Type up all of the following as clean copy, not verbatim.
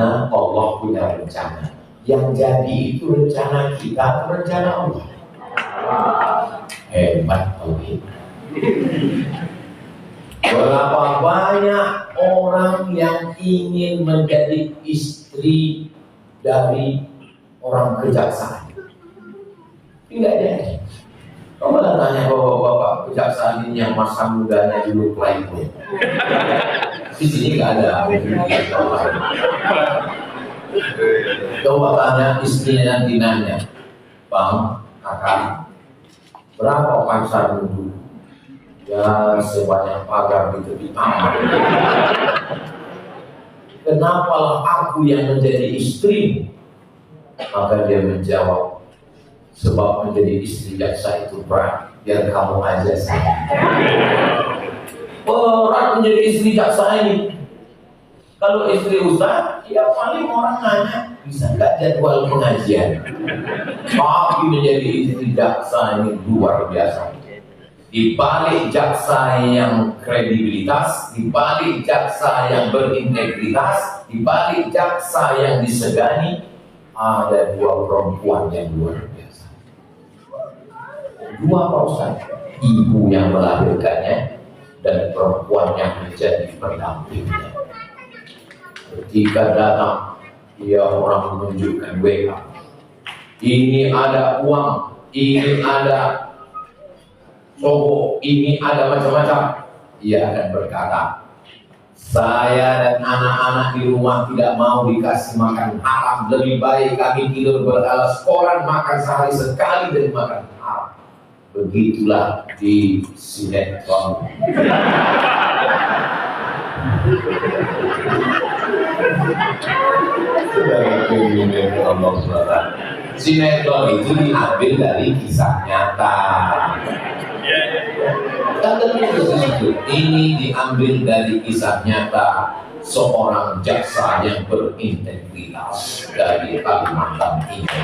Karena Allah punya rencana. Yang jadi itu rencana kita, rencana Allah. Hebat Allah. Berapa banyak orang yang ingin menjadi istri dari orang kejaksaan? Tidak ada. Kamu tanya bapak-bapak kejaksaan ini yang masa mudanya dulu playboy. Di sini nggak ada. Coba tanya istrinya nanti nanya, Bang, kakak, berapa pasar dulu? Ya sebanyak pagar di tepi taman. Kenapalah aku yang menjadi istri? Maka dia menjawab, sebab menjadi istri jaksa itu berat, biar kamu aja saya. Berat menjadi istri jaksa ini. Kalau istri ustaz, ya paling orang nanya, bisa nggak jadwal pengajian? Tapi menjadi istri jaksa ini luar biasa. Di balik jaksa yang kredibilitas, di balik jaksa yang berintegritas, di balik jaksa yang disegani, ada dua perempuan yang luar biasa. Dua Ustaz, ibu yang melahirkannya dan perempuan yang menjadi pendampingnya. Ketika datang, dia orang menunjukkan WA. Ini ada uang, ini ada sobo, ini ada macam-macam. Ia akan berkata, saya dan anak-anak di rumah tidak mau dikasih makan haram. Lebih baik kami tidur beralas koran, makan sehari sekali dari makan haram. Begitulah di sinetron. Sinetron itu diambil dari kisah nyata. Ini diambil dari kisah nyata seorang jaksa yang berintegritas dari Kalimantan ini.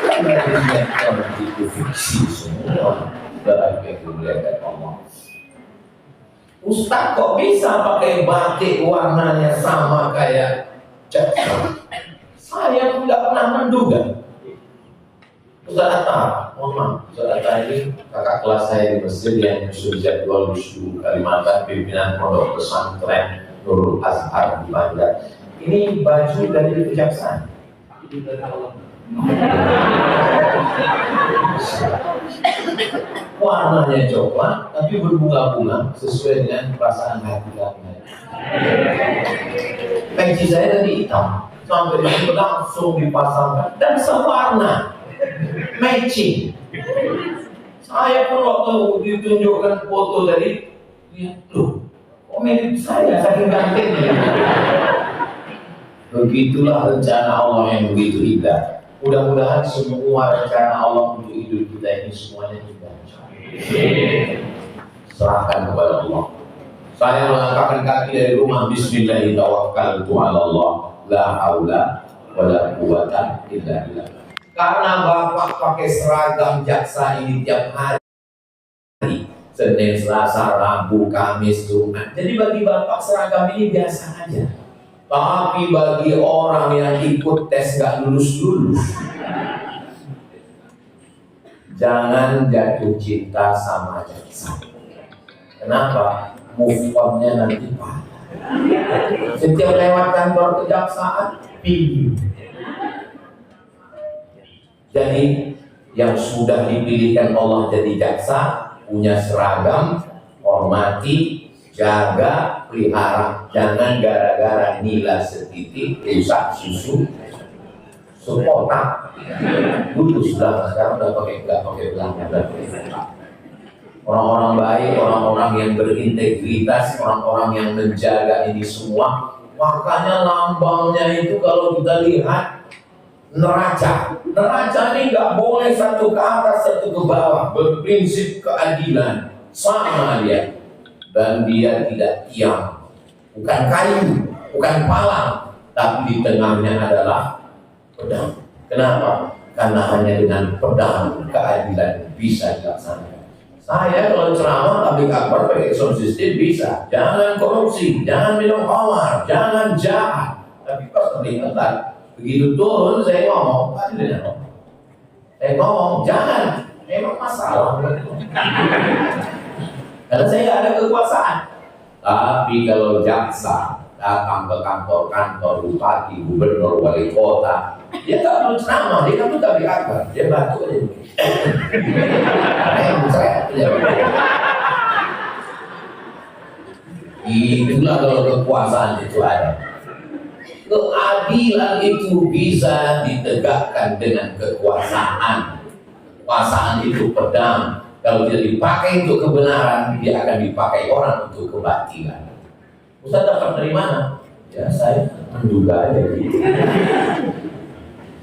Sinetron itu fiksi semua dari kemuliaan Allah. Ustaz kok bisa pakai batik warnanya sama kayak jaksa? Saya tidak pernah menduga. Ustaz Atta, mohon maaf, Ustaz Atta ini kakak kelas saya di masjid yang menyusun jadwal Wushu Kalimantan, pimpinan pondok pesantren Nurul Azhar di Bandar. Ini baju dari kejaksaan. Warnanya coklat tapi berbunga-bunga sesuai dengan perasaan hati kami. Peci saya tadi hitam, sampai itu langsung dipasangkan dan sewarna, matching. Saya pun waktu ditunjukkan foto dari, lihat loh, kok mirip saya saking gantengnya. Begitulah rencana Allah yang begitu indah. Mudah-mudahan semua rencana Allah untuk hidup kita ini semuanya juga serahkan kepada Allah. Saya melangkahkan kaki dari rumah, bismillahirrahmanirrahim, Allah, la haula wala quwwata illa billah. Karena Bapak pakai seragam jaksa ini tiap hari, Senin, Selasa, Rabu, Kamis, Jumat. Jadi bagi Bapak seragam ini biasa aja. Tapi bagi orang yang ikut tes gak lulus-lulus, jangan jatuh cinta sama jaksa. Kenapa? Move on-nya nanti patah. Setiap lewat kantor kejaksaan, pilih. Jadi yang sudah dipilihkan Allah jadi jaksa, punya seragam, hormati, jaga, pelihara. Jangan gara-gara nila setitik rusak susu sekotak. Dulu sudah, sekarang udah nggak pakai belakang. Orang-orang baik, orang-orang yang berintegritas, orang-orang yang menjaga ini semua. Makanya lambangnya itu kalau kita lihat neraca. Neraca ini nggak boleh satu ke atas, satu ke bawah. Berprinsip keadilan. Sama dia. Dan dia tidak tiang, bukan kayu, bukan palang, tapi di tengahnya adalah pedang. Kenapa? Karena hanya dengan pedang keadilan bisa dilaksanakan. Saya kalau ceramah tabligh akbar pakai sound system bisa. Jangan korupsi, jangan minum khamar, jangan jahat. Tapi pas terlihat begitu turun saya ngomong, saya ngomong jangan, memang masalah. Karena saya nggak ada kekuasaan. Tapi kalau jaksa datang ke kantor bupati, gubernur, wali kota, dia nggak perlu ceramah, dia kan tabligh akbar, dia batu aja. Itulah kalau kekuasaan itu ada. Keadilan itu bisa ditegakkan dengan kekuasaan. Kekuasaan itu pedang. Kalau tidak dipakai untuk kebenaran, dia akan dipakai orang untuk kebatilan. Ustaz dapat dari mana? Ya saya menduga aja gitu.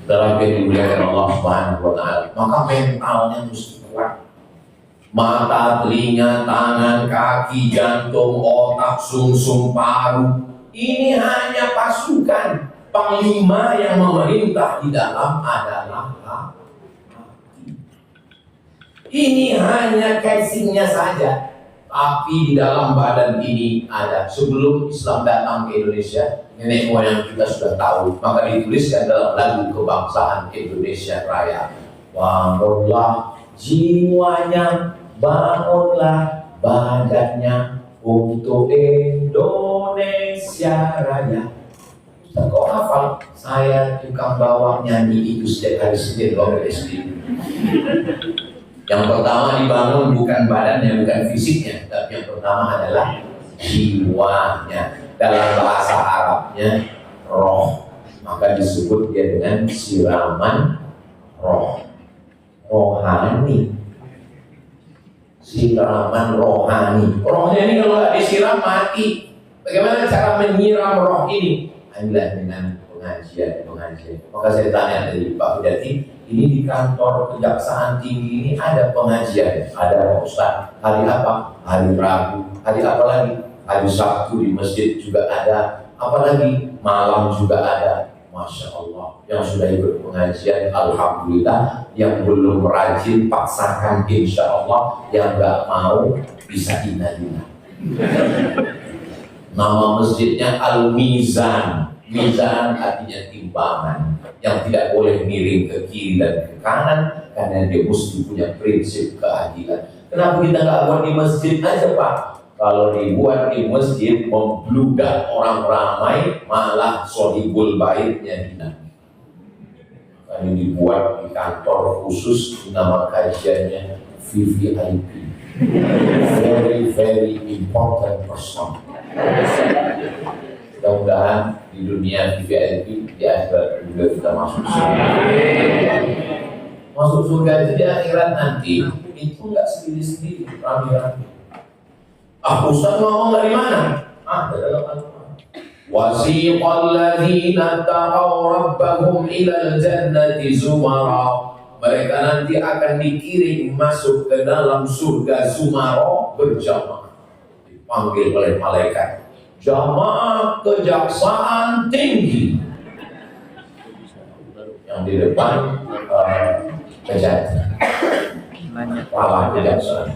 Dalam dimuliakan Allah Subhanahu wa Ta'ala, maka mentalnya mesti kuat. Mata, telinga, tangan, kaki, jantung, otak, sumsum, paru. Ini hanya pasukan. Panglima yang memerintah di dalam adalah hati. Ini hanya casingnya saja. Tapi di dalam badan ini ada. Sebelum Islam datang ke Indonesia, nenek moyang kita sudah tahu. Maka dituliskan dalam lagu kebangsaan Indonesia Raya. Bangunlah jiwanya, bangunlah badannya untuk Indonesia Raya. Ustaz kok hafal? Saya tukang bawa nyanyi itu setiap hari Senin waktu SD. Yang pertama dibangun bukan badannya, bukan fisiknya, tapi yang pertama adalah jiwanya. Dalam bahasa Arabnya roh, maka disebut dia dengan siraman roh, rohani. Siraman rohani. Rohnya ini kalau nggak disiram mati. Bagaimana cara menyiram roh ini? Adalah dengan pengajian. Maka saya tanya dari Pak Bidati, ini di kantor Kejaksaan Tinggi ini ada pengajian, ada Ustaz. Hari apa? Hari Rabu. Hari apa lagi? Hari Sabtu di masjid juga ada. Apalagi malam juga ada. Masya Allah. Yang sudah ikut pengajian, alhamdulillah. Yang belum rajin, paksakan insya Allah. Yang nggak mau bisa inna. Nama masjidnya Al-Mizan. Mizan artinya timbangan yang tidak boleh miring ke kiri dan ke kanan, karena dia mesti punya prinsip keadilan. Kenapa kita nggak buat di masjid aja Pak? Kalau dibuat di masjid membludak orang ramai, malah sohibul baitnya hilang. Ini dibuat di kantor khusus, nama kajiannya VVIP, very very important person. Mudah-mudahan di dunia VIP di akhirat juga kita masuk surga. Masuk surga itu di akhirat nanti itu nggak sendiri-sendiri, rame-rame. Ustaz ngomong dari mana? Dari dalam Al-Quran. Wasiqal ladzina taqaw rabbahum ilal jannati zumara. Mereka nanti akan dikirim masuk ke dalam surga zumara berjamaah. Dipanggil oleh malaikat. Jamaah Kejaksaan Tinggi. Yang di depan Kejaksaan. Kepala Kejaksaan.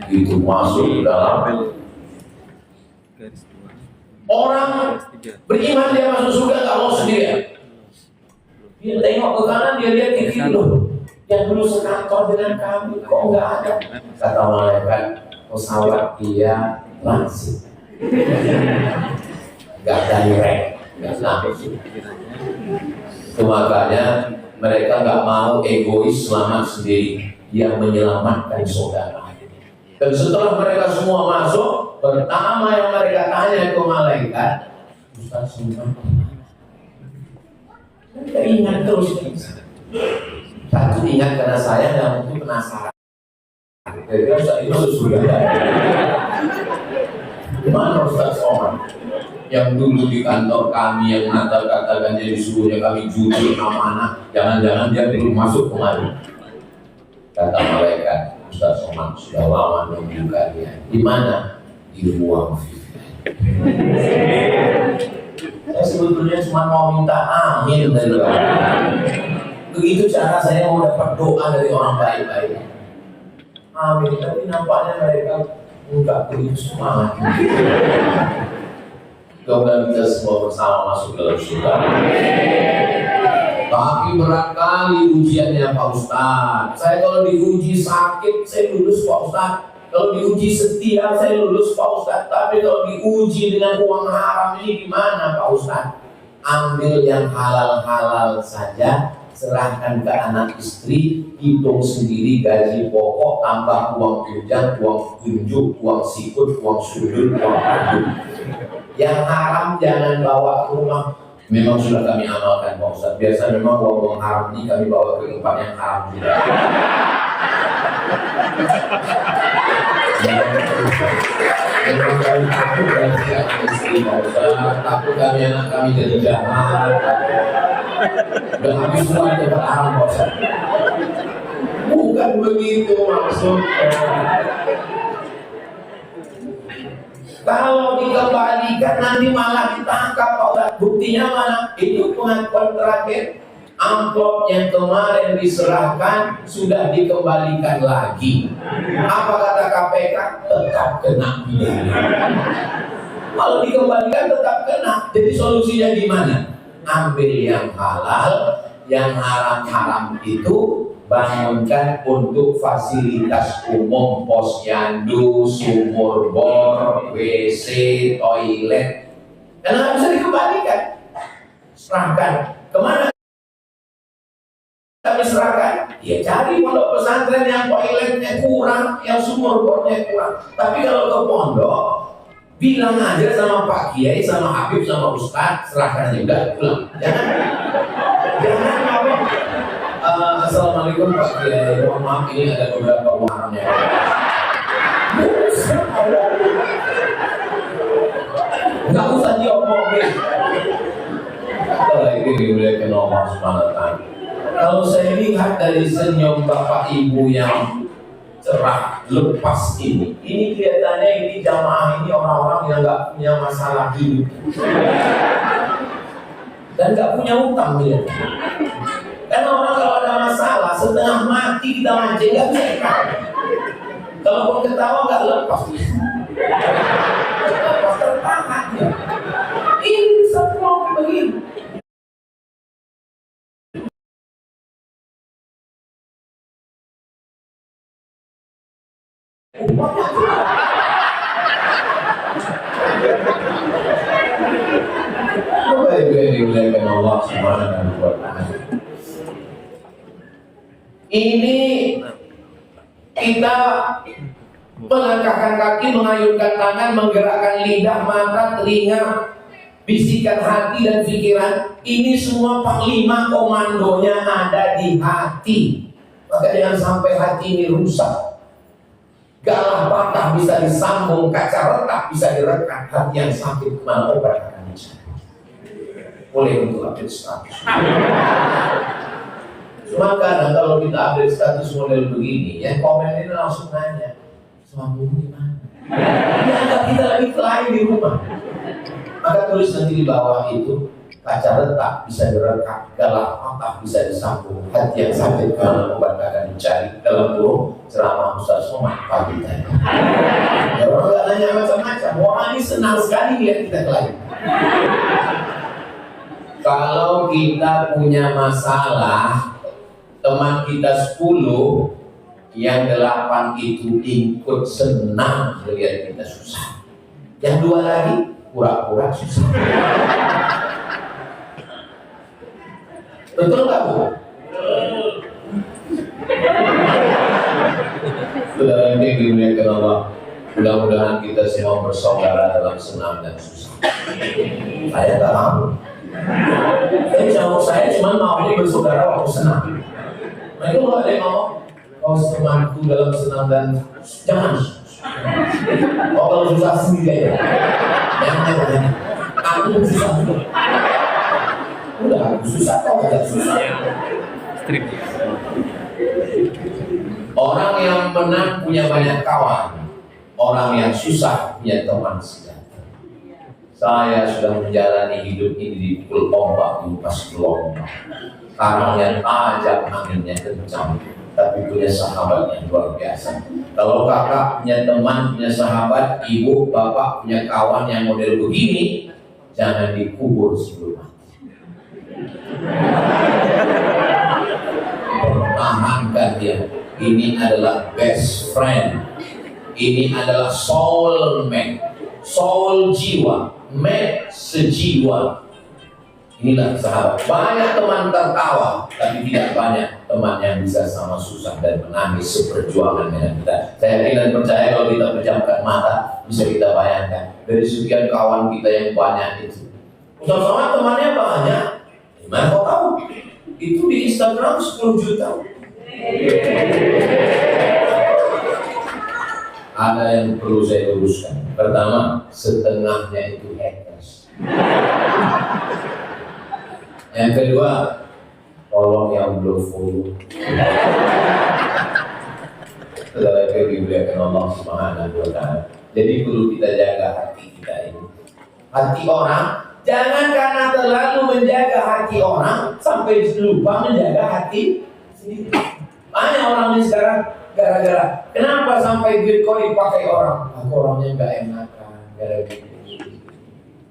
Itu masuk ke dalam. Orang beriman dia masuk surga nggak mau sendirian. Dia tengok ke kanan, dia lihat ke kiri loh. Yang dulu sekantor dengan kami kok nggak ada. Kata malaikat, pesawat dia transit. Gak direct, gak langsung. Makanya mereka gak mau egois selamat sendiri, yang menyelamatkan saudara. Dan setelah mereka semua masuk, pertama yang mereka tanya ke malaikat, Ustaz Sultan, kita ingat terus. Satu ingat karena saya dan mungkin penasaran. Jadi Ustaz itu sudah Gimana Ustaz Somad yang dulu di kantor kami yang katakan jadi disuruhnya kami jujur amanah, jangan-jangan dia belum masuk kemarin. Kata malaikat, Ustaz Somad sudah lama nunggu kalian. Di mana? Di ruang VIP. Saya sebetulnya cuma mau minta amin dari orang. Begitu cara saya mau dapat doa dari orang baik-baik. amin. Tapi nampaknya mereka enggak begitu semangat. Semoga kita semua bersama masuk dalam surga. Tapi berat kali ujiannya Pak Ustadz. Saya kalau diuji sakit, saya lulus Pak Ustadz. Kalau diuji setia, saya lulus Pak Ustadz. Tapi kalau diuji dengan uang haram ini gimana Pak Ustadz? Ambil yang halal-halal saja, serahkan ke anak istri, hitung sendiri gaji pokok, tambah uang tunjang, uang tunjuk, uang sikut, uang sudut, uang padu. Yang haram jangan bawa ke rumah. Memang sudah kami amalkan Pak Ustadz. Biasa memang uang haram ini kami bawa ke tempat yang haram juga. Memang kami takut dari istri Pak Ustadz. Takut kami anak kami jadi jahat. Dan habis semua tempat haram Pak Ustadz. Bukan begitu maksudnya. Kalau dikembalikan nanti malah ditangkap Pak Ustadz. Buktinya mana? Itu pengakuan terakhir. Amplop yang kemarin diserahkan sudah dikembalikan lagi. Apa kata KPK? Tetap kena pidana. Kalau dikembalikan tetap kena. Jadi solusinya gimana? Ambil yang halal, yang haram-haram itu bangunkan untuk fasilitas umum, posyandu, sumur bor, WC, toilet. Karena bisa dikembalikan. Serahkan. Kemana kami serahkan? Ya cari pondok pesantren yang toiletnya kurang, yang sumur bornya kurang. Tapi kalau ke pondok, bilang aja sama Pak Kiai, sama Habib, sama Ustadz, serahkan aja udah pulang. Jangan apa. Assalamualaikum Pak Kiai, mohon maaf ini ada beberapa uangnya. Nggak usah diomongin. Ini dimuliakan Allah Subhanahu wa Ta'ala. Kalau saya lihat dari senyum Bapak Ibu yang cerah, lepas ini kelihatannya ini jamaah ini orang-orang yang nggak punya masalah hidup dan nggak punya utang ya. Karena orang kalau ada masalah setengah mati kita mancing nggak bisa ikat. Kalau pun ketawa nggak lepas, lepas tertahan ya. Ini bisa pulang begini. Allah Subhanahu wa Ta'ala. Ini kita melangkahkan kaki, mengayunkan tangan, menggerakkan lidah, mata, telinga, bisikan hati dan pikiran. Ini semua panglima komandonya ada di hati. Maka jangan sampai hati ini rusak. Galah patah bisa disambung, kaca retak bisa direkat. Hati yang sakit kemana obat akan dicari. Boleh untuk update status. Cuma kadang kalau kita update status model begini, yang komen ini langsung nanya, suamimu gimana? Ya kita lagi lain di rumah. Maka tulis nanti di bawah itu, kaca retak bisa direkat, galah patah bisa disambung, hati yang sakit kemana obat akan dicari. Dalam kurung ceramah Ustaz Somad pagi tadi. Ya orang nggak nanya macam-macam. Orang ini senang sekali lihat kita lain. Kalau kita punya masalah, teman kita 10, yang 8 itu ikut senang melihat kita susah. Yang 2 lagi pura-pura susah. Betul nggak Bu? Saudara ini dimuliakan Allah. Mudah-mudahan kita semua bersaudara dalam senang dan susah. Saya nggak mau. Saya cuma mau ini bersaudara waktu senang. Nah itu kalau ada yang ngomong, oh temanku dalam senang dan jangan. Oh kalau susah sendiri ya. Jangan. Aku susah juga. Udah aku susah, kau agak susah. Orang yang menang punya banyak kawan. Orang yang susah punya teman sejahtera. Saya sudah menjalani hidup ini dipukul ombak, dilepas gelombang. Karangnya tajam, anginnya kencang. tapi punya sahabat yang luar biasa. Kalau kakak punya teman, punya sahabat, ibu, bapak punya kawan yang model begini, jangan dikubur sebelum mati. Pertahankan dia. Ini adalah best friend. Ini adalah soulmate, soul jiwa, mate sejiwa. Inilah sahabat. Banyak teman tertawa, tapi tidak banyak teman yang bisa sama susah dan menangis seperjuangan dengan kita. Saya yakin dan percaya kalau kita pejamkan mata, bisa kita bayangkan dari sekian kawan kita yang banyak itu. Ustaz Somad temannya banyak. Gimana kau tahu? Itu di Instagram 10 juta. Ada yang perlu saya luruskan. Pertama, setengahnya itu haters. Yang kedua, tolong yang belum follow. Tetapi dimuliakan Allah Subhanahu wa Ta'ala. Jadi perlu kita jaga hati kita ini. Hati orang, jangan karena terlalu menjaga hati orang sampai lupa menjaga hati sendiri. Banyak orang ini sekarang gara-gara kenapa sampai Bitcoin dipakai orang? Aku orangnya nggak enakan, gara-gara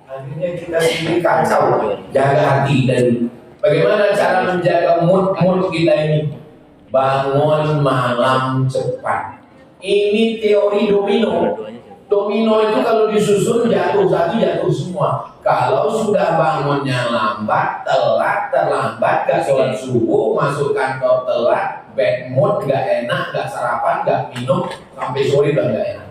akhirnya kita sendiri kacau. Jaga hati dan bagaimana cara menjaga mood kita ini? Bangun malam cepat. Ini teori domino. Domino itu kalau disusun jatuh satu jatuh semua. Kalau sudah bangunnya lambat, telat, terlambat, gak sholat subuh, masuk kantor telat, bad mood, gak enak, gak sarapan, gak minum, sampai sore udah gak enak.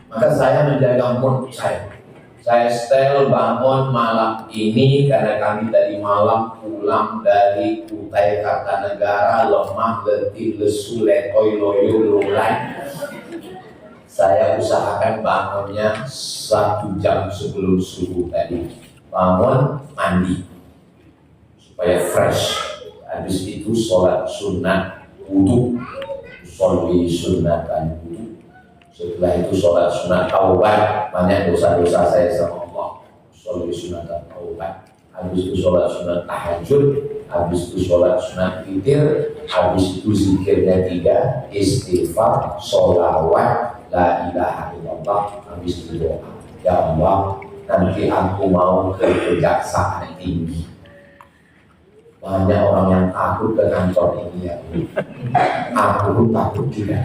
Maka saya menjaga mood saya. Saya setel bangun malam ini karena kami tadi malam pulang dari Kutai Kartanegara, lemah, letih, lesu, letoy, loyo, lulai. Saya usahakan bangunnya 1 jam sebelum subuh tadi. Bangun, mandi supaya fresh. Habis itu sholat sunat wudu, sholli sunatan wudu. Setelah itu sholat sunat taubat, banyak dosa-dosa saya sama Allah. Sholli sunatan taubat. Habis itu sholat sunat tahajud, habis itu sholat sunat witir, habis itu zikirnya 3, istighfar, sholawat, la ilaha illallah, habis itu doa. Ya Allah, nanti aku mau ke kejaksaan tinggi. Banyak orang yang takut ke kantor ini ya. Aku pun takut juga.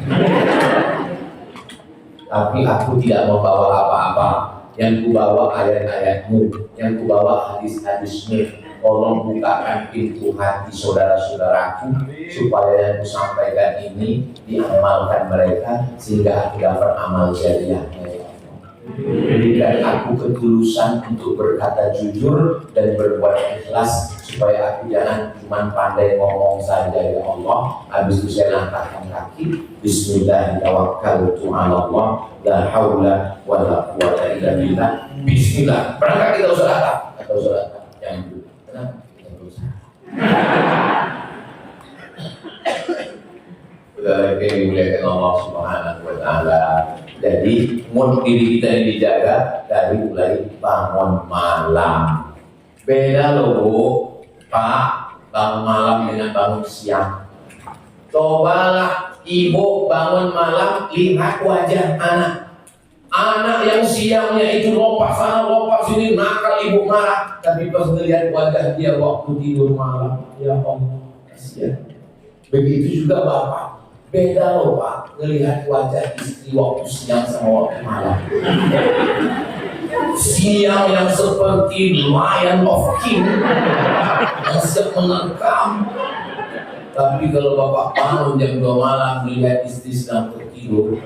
Tapi aku tidak membawa apa-apa. Yang kubawa ayat-ayatmu, yang kubawa hadis-hadismu. Tolong bukakan pintu hati saudara-saudaraku supaya yang kusampaikan ini diamalkan mereka sehingga aku dapat amal jariahnya. Berikan aku ketulusan untuk berkata jujur dan berbuat ikhlas supaya aku jangan cuma pandai ngomong saja ya Allah. Habis itu saya langkahkan kaki, Bismillahirrahmanirrahim, Allah, la haula wa la quwwata illa billah. Bismillah. Berangkat kita sholat atau sholat yang dulu. Kenapa? Yang berusaha. Lagi dimuliakan Allah Subhanahu wa Ta'ala. Jadi mood diri kita yang dijaga dari mulai bangun malam. Beda loh Bu, Pak, bangun malam dengan bangun siang. Cobalah ibu bangun malam, lihat wajah anak. Anak yang siangnya itu lompat sana, lompat sini, nakal, ibu marah. Tapi pas melihat wajah dia waktu tidur malam, ya Allah, kasihan. Begitu juga Bapak. Beda loh Pak, melihat wajah istri waktu siang sama waktu malam. Siang yang seperti Lion of King, yang siap menerkam. Tapi kalau Bapak bangun jam 2 malam melihat istri sedang tertidur,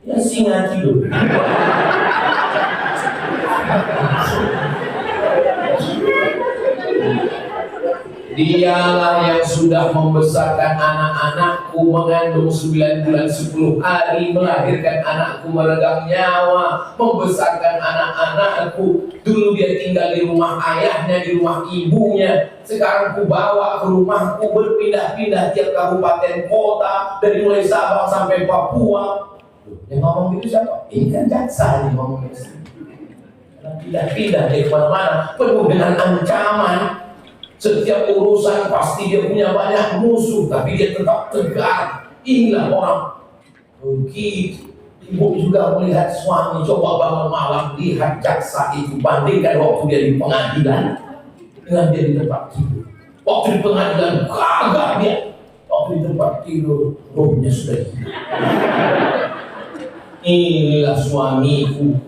ya singa tidur. Dialah yang sudah membesarkan anak-anakku, mengandung 9 bulan 10 hari, melahirkan anakku, meregang nyawa, membesarkan anak-anakku. Dulu dia tinggal di rumah ayahnya, di rumah ibunya. Sekarang ku bawa ke rumahku, berpindah-pindah tiap kabupaten kota, dari mulai Sabang sampai Papua. Yang ngomong gitu siapa? Ini kan jaksa yang ngomong gitu. Pindah-pindah dari mana-mana, penuh dengan ancaman. Setiap urusan pasti dia punya banyak musuh, tapi dia tetap tegar. Inilah orang begitu. Ibu juga melihat suami coba bangun malam, lihat jaksa itu, bandingkan waktu dia di pengadilan dengan dia di tempat tidur. Waktu di pengadilan gagah dia, waktu di tempat tidur rohnya sudah hilang. Inilah suamiku,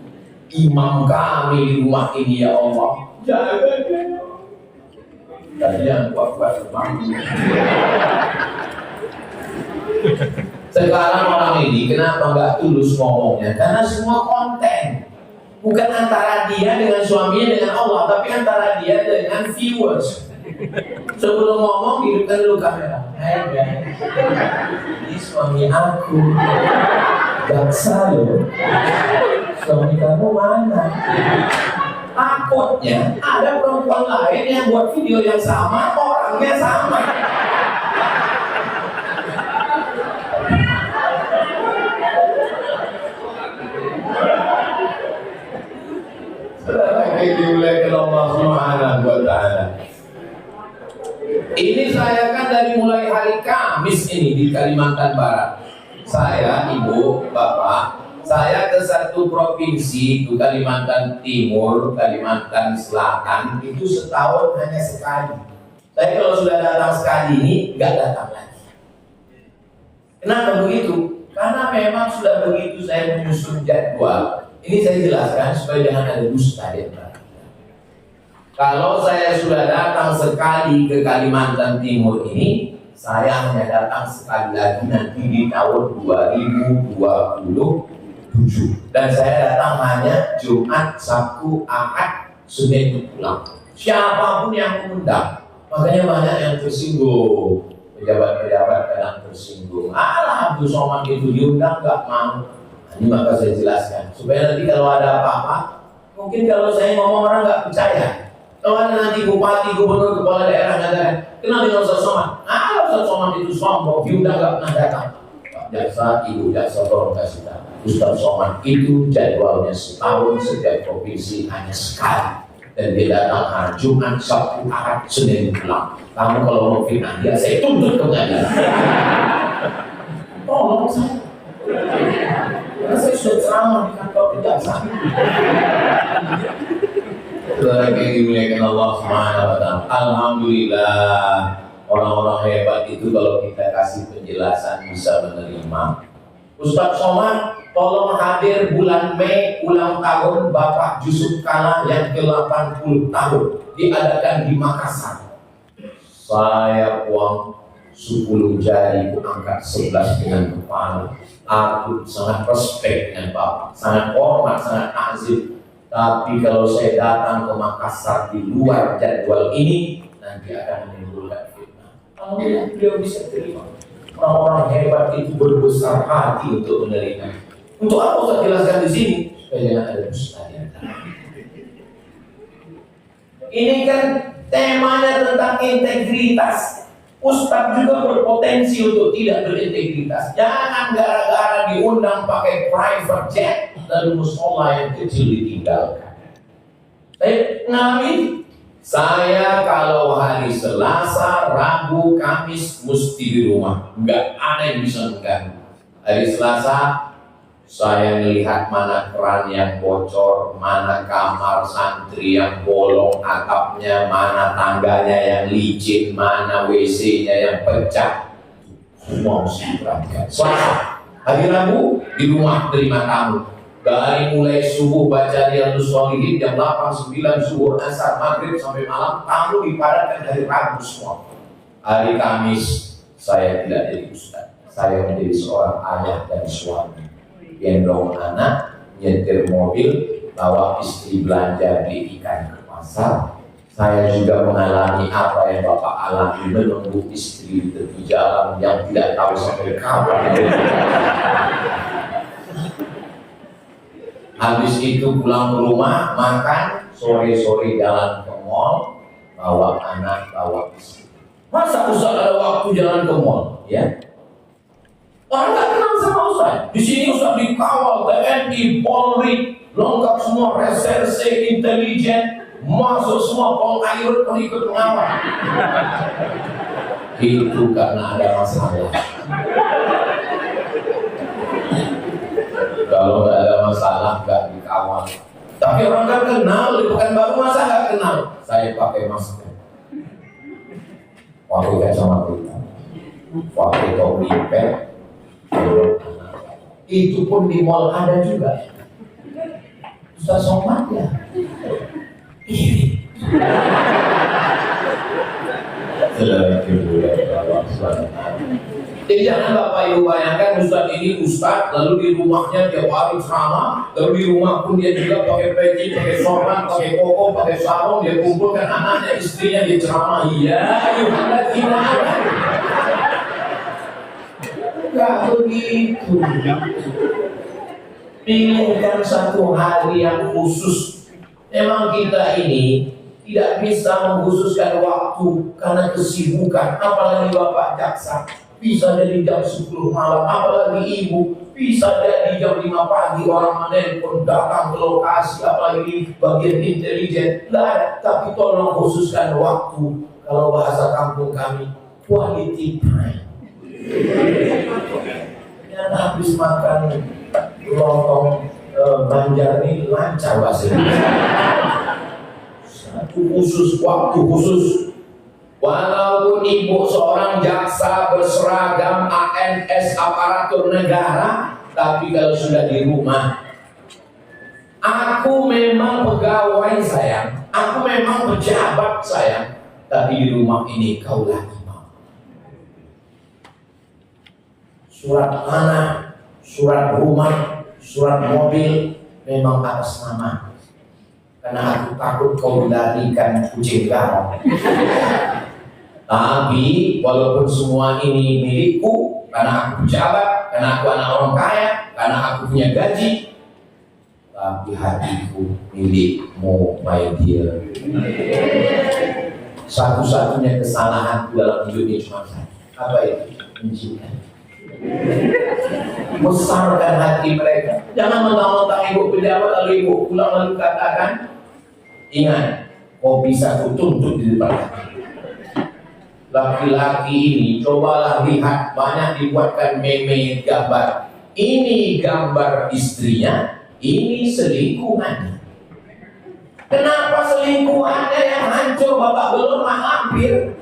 imam kami di rumah ini, ya Allah. Jaga dia. Kalian kuat-kuat bangun. Sekarang orang ini kenapa nggak tulus ngomongnya? Karena semua konten, bukan antara dia dengan suaminya dengan Allah, tapi antara dia dengan viewers. Sebelum ngomong hidupkan dulu kamera. Hai guys, ini suami aku. Jaksa loh. Suami kamu mana? Takutnya ada perempuan lain yang buat video yang sama, orangnya sama. Dimuliakan Allah Subhanahu wa Ta'ala. Ini saya kan dari mulai hari Kamis ini di Kalimantan Barat. Saya, ibu, bapak, saya ke satu provinsi, itu Kalimantan Timur, Kalimantan Selatan, itu setahun hanya sekali. Saya kalau sudah datang sekali ini, nggak datang lagi. Kenapa begitu? Karena memang sudah begitu saya menyusun jadwal. Ini saya jelaskan supaya jangan ada dusta di antara kita. Kalau saya sudah datang sekali ke Kalimantan Timur ini, saya hanya datang sekali lagi nanti di tahun 2027. Dan saya datang hanya Jumat, Sabtu, Ahad, Senin pulang. Siapapun yang mengundang. Makanya banyak yang tersinggung. Pejabat-pejabat kadang tersinggung. Alah, Abdul Somad itu diundang nggak mau. Ini maka saya jelaskan supaya nanti kalau ada apa-apa, mungkin kalau saya ngomong orang nggak percaya. Kalau ada nanti bupati, gubernur, kepala daerah ngadakan, kenal dengan Ustaz Somad. Ustaz Somad itu sombong, diundang nggak pernah datang. Pak Jaksa, Ibu Jaksa tolong kasih tahu. Ustaz Somad itu jadwalnya setahun, setiap provinsi hanya sekali. Dan dia datang hari Jumat, Sabtu, Ahad, Senin pulang. Kamu kalau mau fitnah dia, saya tuntut ke pengadilan. Tolong saya. Karena saya sudah ceramah di kantor kejaksaan. Saudara yang dimuliakan Allah Subhanahu wa Ta'ala. Alhamdulillah, orang-orang hebat itu kalau kita kasih penjelasan bisa menerima. Ustaz Somad, tolong hadir bulan Mei ulang tahun Bapak Yusuf Kala yang ke-80 tahun, diadakan di Makassar. Saya buang 10 jari, ku angkat 11 dengan kepala. Aku sangat respect dengan Bapak, sangat hormat, sangat azim. Tapi kalau saya datang ke Makassar di luar jadwal ini, nanti akan menimbulkan fitnah. Alhamdulillah beliau bisa terima. Orang-orang hebat itu berbesar hati untuk menerima. Untuk apa saya jelaskan di sini? Supaya jangan ada dusta di antara. Ini kan temanya tentang integritas. Ustadz juga berpotensi untuk tidak berintegritas. Jangan gara-gara diundang pakai private jet lalu musola yang kecil ditinggalkan. Saya kalau hari Selasa, Rabu, Kamis mesti di rumah. Enggak ada yang bisa mengganggu. Hari Selasa saya melihat mana keran yang bocor, mana kamar santri yang bolong atapnya, mana tangganya yang licin, mana WC-nya yang pecah. Semua mesti diperhatikan. Selasa, hari Rabu di rumah terima tamu. Dari mulai subuh baca Riyadhus Shalihin jam 8, 9, zuhur, asar, maghrib sampai malam, tamu dipadatkan dari Rabu semua. Hari Kamis saya tidak jadi ustaz. Saya menjadi seorang ayah dan suami. Gendong anak, nyetir mobil, bawa istri belanja beli ikan ke pasar. Saya juga mengalami apa yang Bapak alami, menunggu istri di tepi jalan yang tidak tahu sampai kapan. Habis itu pulang ke rumah, makan, sore-sore jalan ke mall, bawa anak, bawa istri. Masa Ustaz ada waktu jalan ke mall? Ya. Orang nggak kenal sama Ustaz. Di sini Ustaz dikawal TNI, Polri, lengkap semua, reserse, intelijen. masuk semua pengayut pengikut pengawal. Itu karena ada masalah. Kalau nggak ada masalah nggak dikawal. Tapi orang kan kenal, bukan baru masa nggak kenal. Saya pakai masker, pakai kacamata, pakai topi pet. Itu pun di mall ada juga. Ustaz Somad ya. Jadi jangan Bapak Ibu bayangkan Ustaz ini Ustaz, lalu di rumahnya tiap hari ceramah, lalu di rumah pun dia juga pakai peci, pakai sorban, pakai koko, pakai sarung, dia kumpulkan anaknya, istrinya, dia ceramah. Iya, ada gimana? Gak begitu. Pilihkan satu hari yang khusus. Memang kita ini tidak bisa mengkhususkan waktu karena kesibukan. Apalagi Bapak jaksa bisa jadi jam 10 malam, apalagi ibu bisa jadi jam 5 pagi orang menelpon datang ke lokasi, apalagi di bagian intelijen. Lah, tapi tolong khususkan waktu. Kalau bahasa kampung kami, quality time. Yang habis makan lontong Banjar ini lancar bahasa Indonesia. Satu khusus, waktu khusus. Walaupun ibu seorang jaksa berseragam ANS aparatur negara, tapi kalau sudah di rumah, aku memang pegawai sayang, aku memang pejabat sayang, tapi di rumah ini kaulah imam. Surat tanah, surat rumah, surat mobil memang atas nama, karena aku takut kau dilarikan kucing garong. Tapi walaupun semua ini milikku, karena aku pejabat, karena aku anak orang kaya, karena aku punya gaji, tapi hatiku milikmu, my dear. Satu-satunya kesalahan dalam hidup ini cuma satu. Apa itu? Mencintai. Besarkan hati mereka. Jangan mentang-mentang ibu pejabat lalu ibu pulang lalu katakan, ingat, kau bisa kutuntut di depan hati. Laki-laki ini, cobalah lihat, banyak dibuatkan meme gambar. Ini gambar istrinya, ini selingkuhannya. Kenapa selingkuhannya yang hancur babak belur hampir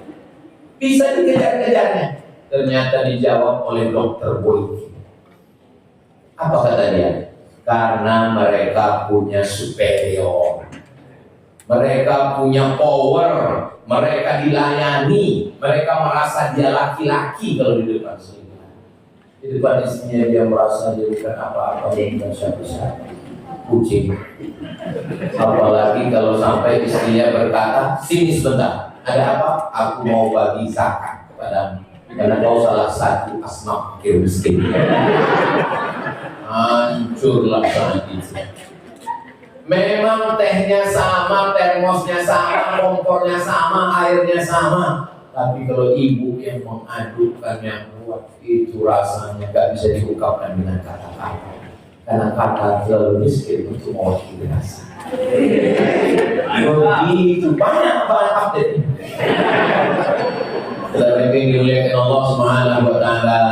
bisa dikejar-kejarnya? Ternyata dijawab oleh Dr. Boyke. Apa kata dia? Karena mereka punya superior, mereka punya power, mereka dilayani, mereka merasa dia laki-laki kalau di depan selingkuhan. Di depan istrinya dia merasa dia bukan apa-apa, dia bukan siapa-siapa, kucing. Apalagi kalau sampai istrinya berkata, sini sebentar, ada apa? Aku mau bagi zakat kepadamu, karena kau salah satu asnaf fakir miskin. Hancurlah saat itu. Memang tehnya sama, termosnya sama, kompornya sama, airnya sama. Tapi kalau ibu yang mengadukkannya, buat itu rasanya gak bisa diungkapkan dengan kata-kata. Karena kata terlalu miskin untuk mewakili rasa. Begitu banyak update. Tetapi dimuliakan Allah Subhanahu wa Ta'ala.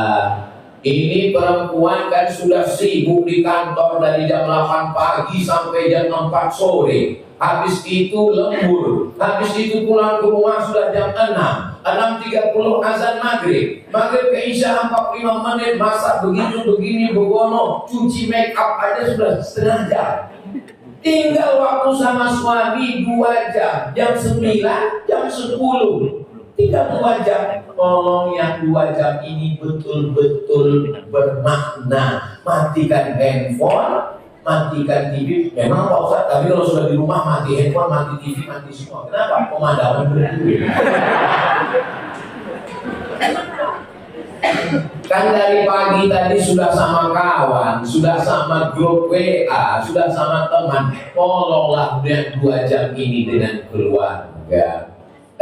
Ini perempuan kan sudah sibuk di kantor dari jam 8 pagi sampai jam 4 sore. Habis itu lembur. Habis itu pulang ke rumah sudah jam 6. 6.30 azan maghrib. Maghrib ke Isya 45 menit. Masak begini begono. Cuci make up aja sudah setengah jam. Tinggal waktu sama suami 2 jam. Jam 9, jam 10. Tinggal 2 jam. Tolong yang 2 jam ini betul-betul bermakna. Matikan handphone, matikan TV. Memang Pak Ustaz, tapi kalau sudah di rumah mati handphone, mati TV, mati semua. Kenapa? Pemadaman berdua. Kan dari pagi tadi sudah sama kawan, sudah sama grup WA, sudah sama teman. Tolonglah 2 jam ini dengan keluarga.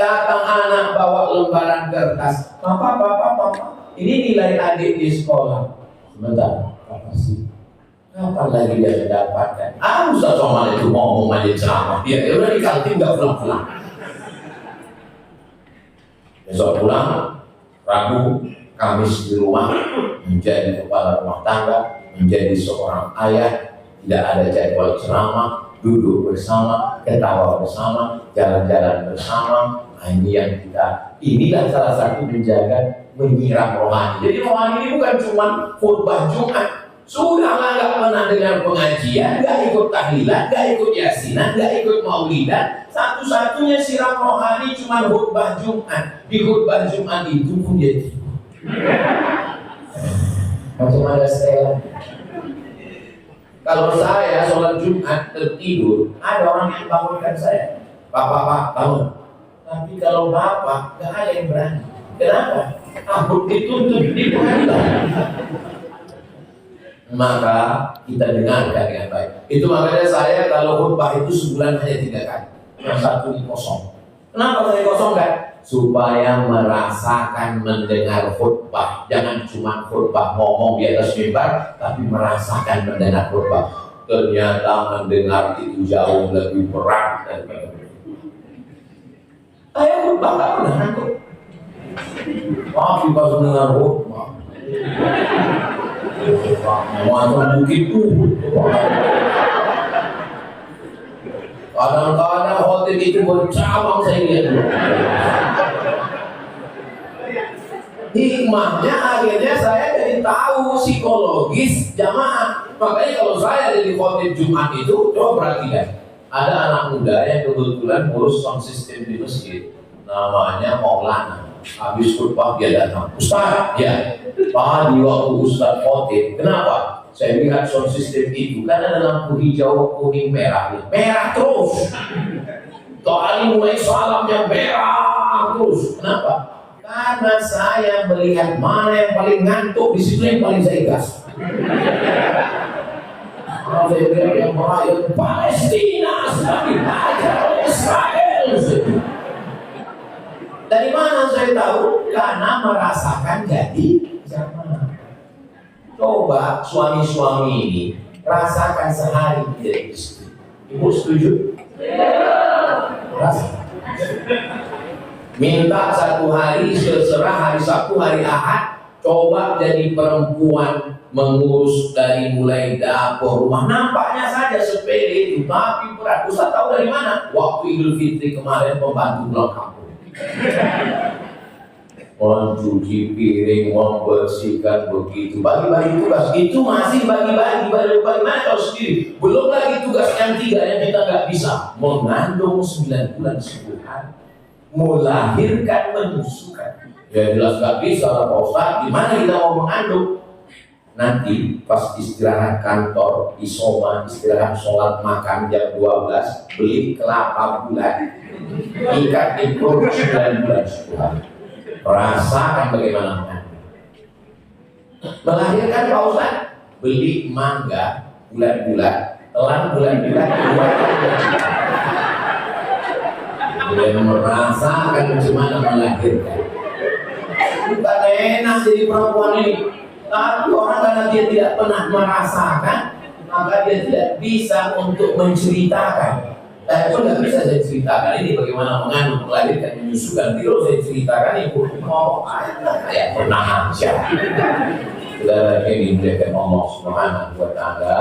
Datang anak bawa lembaran kertas. Papa, ini nilai adik di sekolah. Sebentar, apa sih? Kapan lagi dia mendapatkan? Ustaz Somad itu ngomong aja ceramah, dia udah di kantin nggak pulang-pulang. Besok pulang, Rabu, Kamis di rumah, menjadi kepala rumah tangga, menjadi seorang ayah, tidak ada jadwal ceramah, duduk bersama, ketawa bersama, jalan-jalan bersama. Ini yang inilah salah satu menjaga, menyiram rohani. Jadi rohani ini bukan cuma khutbah Jumat. Sudahlah nggak pernah dengar pengajian, nggak ikut tahlilan, nggak ikut yasinan, nggak ikut maulidan. Satu-satunya siram rohani cuma khutbah Jumat. Di khutbah Jumat itu pun dia tidur. Macam ada Stella. Kalau saya sholat Jumat tertidur, ada orang yang bangunkan saya. Pak, bangun. Tapi kalau Bapak, nggak ada yang berani. Kenapa? Aku dituntut di pengadilan. Maka kita dengarkan dengan baik. Itu makanya saya kalau khutbah itu sebulan hanya 3 kali. Yang satu ini kosong. Kenapa saya kosongkan? Supaya merasakan mendengar khutbah. Jangan cuma khutbah ngomong di atas mimbar, tapi merasakan mendengar khutbah. Ternyata mendengar itu jauh lebih berat daripada saya khutbah nggak pernah ngantuk. Maaf pas mendengar khutbah. Macam begitu. Kadang-kadang hotel itu bercabang saya lihat. Hikmahnya akhirnya saya jadi tahu psikologis jamaah. Makanya kalau saya jadi khotib Jumat itu, coba perhatikan. Ada anak muda yang kebetulan ngurus sound system di masjid, namanya Maulana. Habis khutbah dia datang, Ustaz, ya, Pak, di waktu Ustaz khotib, kenapa? Saya lihat sound system itu kan ada lampu hijau, kuning, merah, merah terus. Kali mulai salamnya merah terus. Kenapa? Karena saya melihat mana yang paling ngantuk, di situ yang paling saya gas. Kalau saya lihat yang merayat Palestina sedang dihajar oleh Israel. Dari mana saya tahu? Karena merasakan jadi jamaah. Coba suami-suami ini rasakan sehari jadi istri. Ibu setuju? Rasakan. Minta satu hari terserah, hari Sabtu, hari Ahad, coba jadi perempuan mengurus dari mulai dapur rumah. Nampaknya saja sepele itu, tapi berat. Ustaz tahu dari mana? Waktu Idul Fitri kemarin pembantu pulang kampung. Mencuci piring, membersihkan begitu, bagi-bagi tugas. Itu masih bagi-bagi, bagaimana kalau sendiri? Belum lagi tugas yang 3 yang kita nggak bisa. Mengandung 9 bulan 10 hari, melahirkan, menyusukan. Ya jelas nggak bisa lah Pak Ustaz. Gimana kita mau mengandung? Nanti pas istirahat kantor, isoma, istirahat sholat makan jam 12, beli kelapa bulan, ikat ekor 9 bulan 10 hari. Rasakan bagaimana mengandung. Melahirkan Pak Ustaz, beli mangga bulan-bulan, telan bulan-bulan, dia merasakan bagaimana melahirkan. Bukan enak jadi perempuan ini. Tapi orang karena dia tidak pernah merasakan, maka dia tidak bisa untuk menceritakan. Saya pun nggak bisa saya ceritakan ini bagaimana mengandung, melahirkan, menyusukan. Kalau saya ceritakan ibu mau saya pernah aja. Saudara yang dimuliakan Allah Subhanahu wa Ta'ala,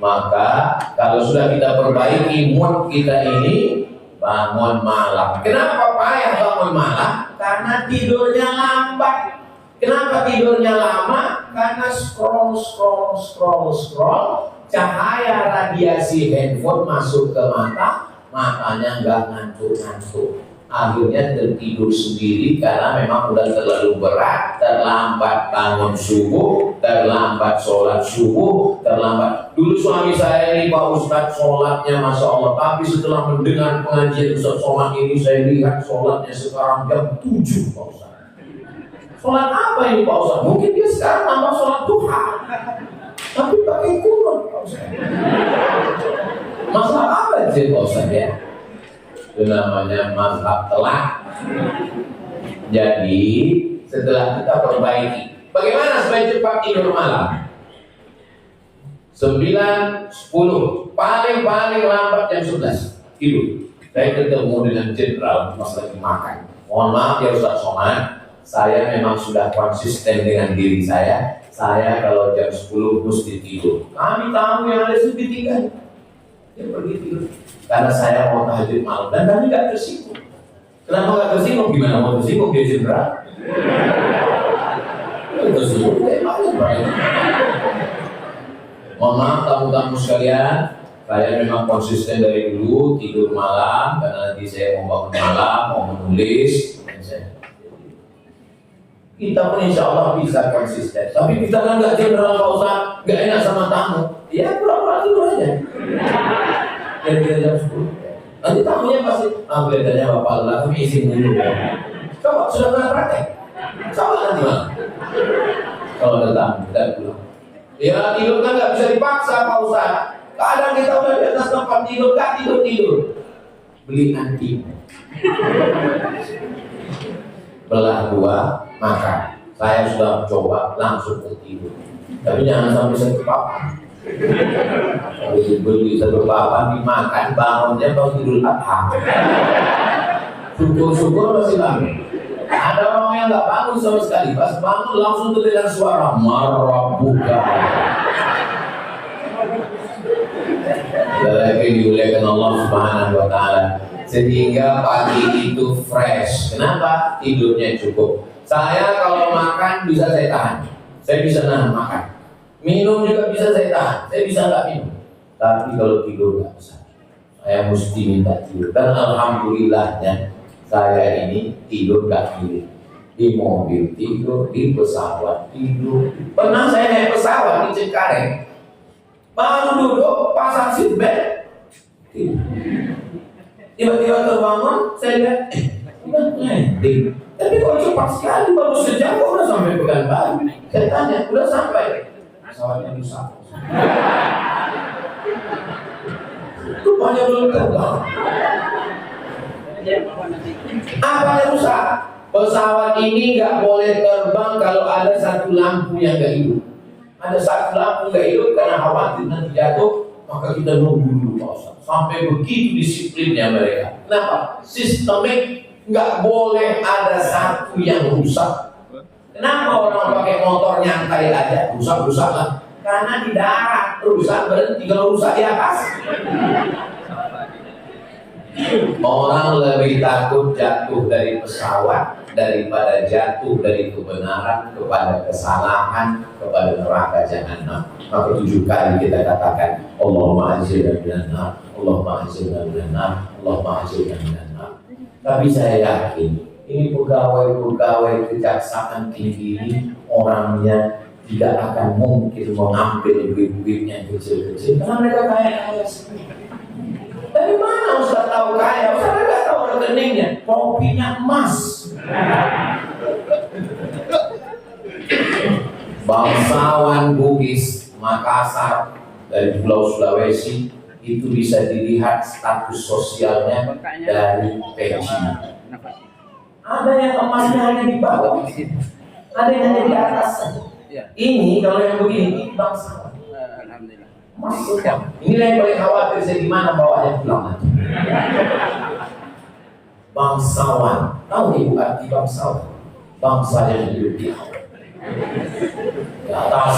maka kalau sudah kita perbaiki mood kita ini, bangun malam. Kenapa payah bangun malam? Karena tidurnya lambat. Kenapa tidurnya lama? Karena scroll, cahaya radiasi handphone masuk ke mata, matanya nggak ngantuk-ngantuk. Akhirnya tertidur sendiri karena memang udah terlalu berat, terlambat bangun subuh, terlambat sholat subuh, terlambat. Dulu suami saya ini Pak Ustadz sholatnya Masya Allah, tapi setelah mendengar pengajian Ustadz sholat ini, saya lihat sholatnya sekarang jam 7 Pak Ustadz. Sholat apa ini Pak Ustadz? Mungkin dia sekarang nambah sholat duha, tapi pakai kurun Pak Ustadz. Masalah apa sih Pak Ustadz ya? Itu namanya mazhab telat. Jadi setelah kita perbaiki, bagaimana supaya cepat tidur malam? 9, 10, paling lambat jam 11 tidur. Saya ketemu dengan jenderal pas lagi makan. Mohon maaf ya Ustaz Somad, saya memang sudah konsisten dengan diri saya. Saya kalau jam 10 mesti tidur. Kami tamu yang ada lebih tinggal, dia pergi tidur. Karena saya mau tahajud malam dan kami nggak tersinggung. Kenapa nggak tersinggung? Gimana mau tersinggung dia jenderal? Tersinggung kayak mana? Mohon maaf tamu-tamu sekalian, saya memang konsisten dari dulu tidur malam karena nanti saya mau bangun malam, mau menulis. Kita pun insya Allah bisa konsisten. Tapi kita kan nggak jenderal Pak Ustaz, nggak enak sama tamu. Ya pura-pura tidur aja. Dan kita jam 10. Nanti tamunya pasti, kelihatannya Bapak lelah, kami izin dulu. Coba sudah pernah praktek? Coba nanti malam. Kalau ada tamu kita pulang. Ya tidur kan nggak bisa dipaksa Pak Ustaz. Kadang kita udah di atas tempat tidur, nggak tidur. Beli anti. Belah dua, makan. Saya sudah coba langsung tidur. Tapi jangan sampai satu papan. Kalau beli satu papan dimakan, bangunnya baru tidur Adha. Syukur-syukur masih bangun. Ada orang yang nggak bangun sama sekali. Pas bangun langsung terdengar suara marabuka. Lagi dimuliakan Allah Subhanahu Wa Taala. Sehingga pagi itu fresh. Kenapa? Tidurnya cukup. Saya kalau makan bisa saya tahan. Saya bisa nahan makan. Minum juga bisa saya tahan. Saya bisa nggak minum. Tapi kalau tidur nggak bisa. Saya mesti minta tidur. Dan alhamdulillahnya saya ini tidur nggak pilih. Di mobil tidur, di pesawat tidur. Pernah saya naik pesawat di Cengkareng. Baru duduk pasang seatbelt tidur. Tiba-tiba terbangun, saya lihat, udah landing. Tapi kok cepat sekali, baru sejam kok udah sampai Pekanbaru. Saya tanya, udah sampai? Pesawatnya rusak. Rupanya belum terbang. Apa yang rusak? Pesawat ini nggak boleh terbang kalau ada satu lampu yang nggak hidup. Ada satu lampu nggak hidup karena khawatir nanti jatuh. Maka kita nunggu dulu Pak Ustaz. Sampai begitu disiplinnya mereka. Kenapa? Sistemik nggak boleh ada satu yang rusak. Kenapa orang pakai motor nyantai aja rusak lah? Karena di darat rusak berhenti, kalau rusak di atas. Orang lebih takut jatuh dari pesawat daripada jatuh dari kebenaran kepada kesalahan, kepada neraka jahanam. Maka 7 kali kita katakan Allahumma ajirna minan nar, Allahumma ajirna minan nar, Allahumma ajirna minan nar. Tapi saya yakin ini pegawai-pegawai kejaksaan tinggi ini orangnya tidak akan mungkin mengambil duit-duit yang kecil-kecil karena mereka kaya semua. Dari mana Ustaz tahu kaya? Ustaz nggak tahu rekeningnya. Kopinya emas. Bangsawan Bugis Makassar dari Pulau Sulawesi itu bisa dilihat status sosialnya dari peci. Ada yang emasnya hanya di bawah, ada yang hanya di atas. Ini kalau yang begini ini bangsawan. Inilah yang paling khawatir saya gimana bawanya pulang nanti. Bangsawan, tahu ibu arti bangsawan? Bangsa yang hidup di atas.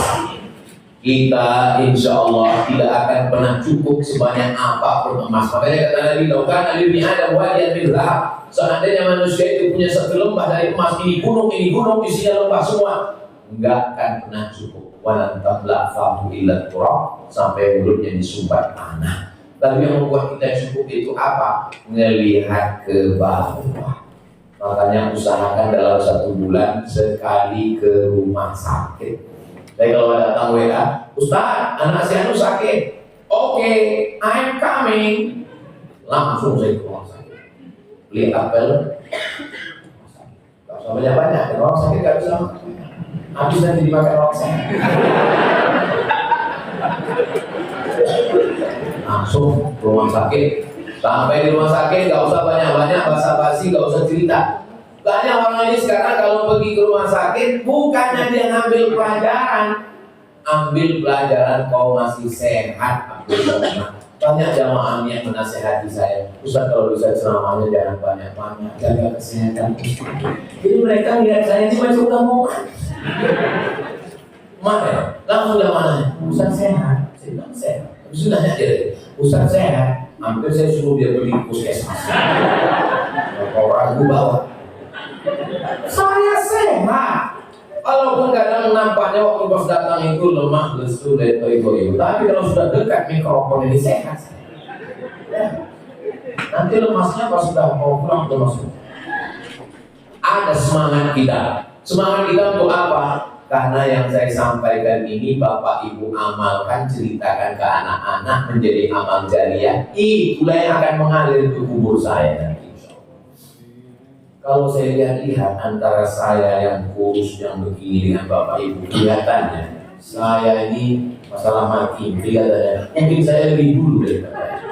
Kita insya Allah tidak akan pernah cukup sebanyak apapun emas. Makanya kata Nabi, "Laukan alimi ada wadian min dhahab." Seandainya manusia itu punya satu lembah dari emas, ini gunung, isinya lembah semua, enggak akan pernah cukup. Walan tabla fahu illa turab, sampai mulutnya disumbat tanah. Tapi yang membuat kita cukup itu apa? Melihat ke bawah. Makanya usahakan dalam 1 bulan sekali ke rumah sakit. Jadi kalau datang WA, Ustaz, anak si Anu sakit. Oke, I'm coming. Langsung saya ke rumah sakit. Beli apel. Gak usah banyak-banyak, orang sakit gak bisa makan. Habis nanti dimakan orang sakit. Langsung ke rumah sakit. Sampai di rumah sakit gak usah banyak-banyak, basa-basi, gak usah cerita. Banyak orang ini sekarang kalau pergi ke rumah sakit bukannya dia ngambil pelajaran, ambil pelajaran kau masih sehat. Banyak jamaah yang menasihati saya, Ustaz kalau bisa ceramahnya jangan banyak-banyak, jaga kesehatan. Jadi mereka lihat saya ini macam kamu mana? Langsung yang mana? Ustaz sehat, saya bilang sehat. Habis itu nanya dia, Ustaz sehat, hampir saya suruh dia pergi puskesmas. Kalau ragu bawa, saya sehat. Walaupun kadang nampaknya waktu pas datang itu lemah, lesu, leto-ito. Tapi kalau sudah dekat mikrofon ini sehat. Ya. Nanti lemasnya pas sudah mau pulang udah masuk. Ada semangat kita. Semangat kita untuk apa? Karena yang saya sampaikan ini Bapak Ibu amalkan, ceritakan ke anak-anak menjadi amal jariah. Itulah yang akan mengalir ke kubur saya nanti. Kalau saya lihat antara saya yang kurus yang begini dengan Bapak Ibu, kelihatannya saya ini masalah mati, kelihatannya mungkin saya lebih dulu daripada.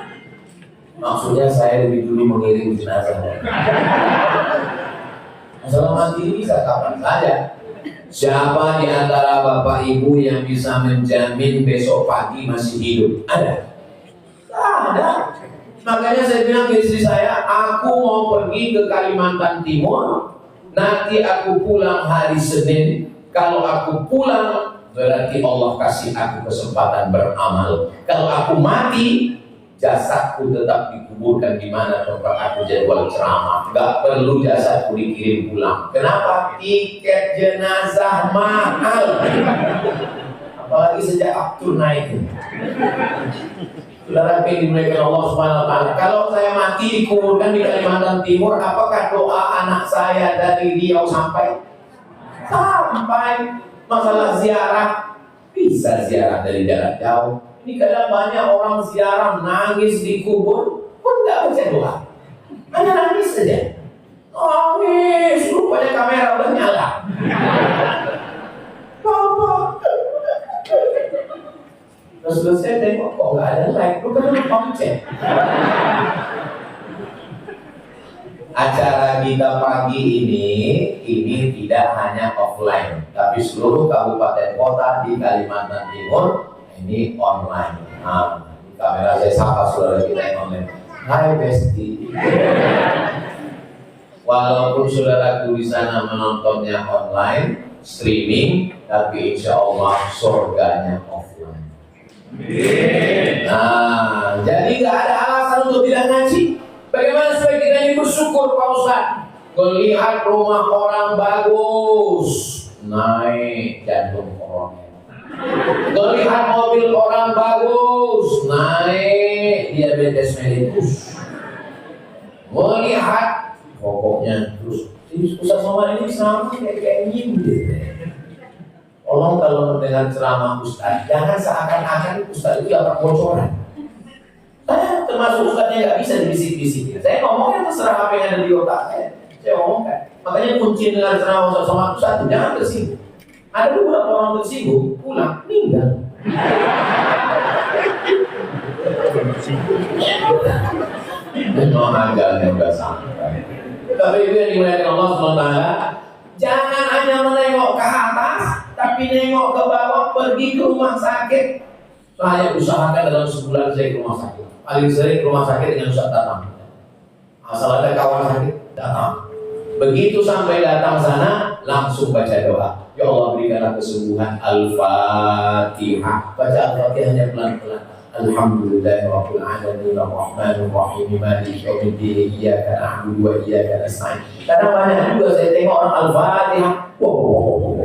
Maksudnya saya lebih dulu mengirim jenazah. Masalah mati ini bisa kapan saja. Siapa di antara Bapak Ibu yang bisa menjamin besok pagi masih hidup? Ada? Tak ada. Makanya saya bilang ke istri saya, aku mau pergi ke Kalimantan Timur, nanti aku pulang hari Senin. Kalau aku pulang, berarti Allah kasih aku kesempatan beramal. Kalau aku mati, jasadku tetap dikuburkan di mana tempat aku jadwal ceramah. Gak perlu jasadku dikirim pulang. Kenapa? Tiket jenazah mahal. Apalagi sejak Abdul naik. Saudara yang dimuliakan Allah Subhanahu wa taala, kalau saya mati dikuburkan di Kalimantan Timur, apakah doa anak saya dari Riau sampai? Sampai. Masalah ziarah, bisa ziarah dari jarak jauh. Ini kadang banyak orang ziarah nangis di kubur pun nggak baca doa, hanya nangis saja. Nangis, rupanya kamera udah nyala. Terus saya tengok kok nggak ada like, lu kan konsep. Acara kita pagi ini tidak hanya offline, tapi seluruh kabupaten kota di Kalimantan Timur ini online. Nah, kamera saya sapa saudara kita yang online. Hai Besti. Walaupun saudaraku di sana menontonnya online, streaming, tapi insya Allah surganya offline. Nah, jadi nggak ada alasan untuk tidak ngaji. Bagaimana supaya kita ini bersyukur Pak Ustaz? Melihat rumah orang bagus, naik jantung orang. Melihat mobil orang bagus, naik diabetes mellitus. Melihat pokoknya terus Ustaz Somad ini sama kayak nyindir. Tolong kalau mendengar ceramah Ustaz, jangan seakan-akan Ustaz itu dapat bocoran. Saya termasuk Ustaznya nggak bisa dibisik-bisikin. Saya ngomongnya terserah apa yang ada di otak saya ngomongkan. Makanya kunci dengan ceramah Ustaz Somad Ustaz itu jangan tersinggung. Ada beberapa orang tersinggung, pulang, meninggal. Memang ajalnya udah sampai. Tapi itu yang dimuliakan Allah SWT, jangan hanya menengok ke atas, tapi nengok ke bawah, pergi ke rumah sakit. Saya usahakan dalam sebulan saya ke rumah sakit. Paling sering ke rumah sakit dengan Ustaz datang. Asal ada kawan sakit, datang. Begitu sampai datang sana, langsung baca doa. Ya Allah berikanlah kesembuhan. Al-Fatihah. Baca Al-Fatihahnya pelan-pelan. Alhamdulillahirabbil alamin arrahmanir rahim maliki yaumiddin iyyaka na'budu wa iyyaka nasta'in. Karena banyak juga saya tengok orang Al-Fatihah. Wow.